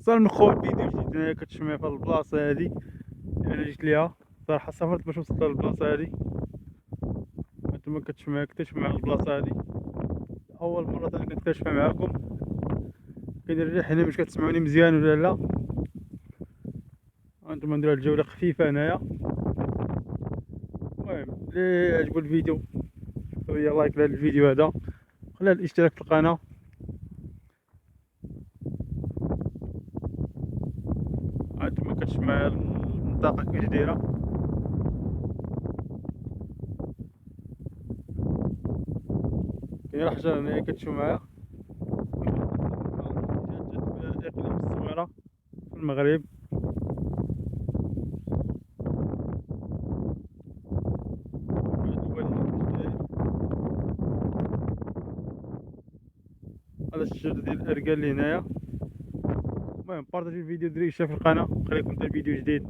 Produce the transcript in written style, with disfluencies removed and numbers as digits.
صار من خويا فيديو جديد هنايا كتشوفني في هاد البلاصة هادي اللي أنا جيت ليها. صراحة سافرت باش وصلت لهاد البلاصة هادي، هانتوما كتشوفوا كنكتشف مع البلاصة هادي أول مرة أنا كنكتشفها معاكم. كنريح هنا باش كتسمعوني مزيان ولا لا. هانتوما ندير هاد الجولة خفيفة هنايا. المهم اللي عجبو الفيديو شوفوا ليا لايك لهاد الفيديو هذا، خلي الاشتراك في القناة. هانتوما كتشوفوا معايا المنطقة كيفاش دايرة. كاين حجر هنايا كتشوفوا معايا في إقليم الصويرة في المغرب. هذا الشجر ديال الأركان اللي هنايا. المهم بارطاجي الفيديو، ديري اشتراك في القناة، نخليكم حتى الفيديو جديد.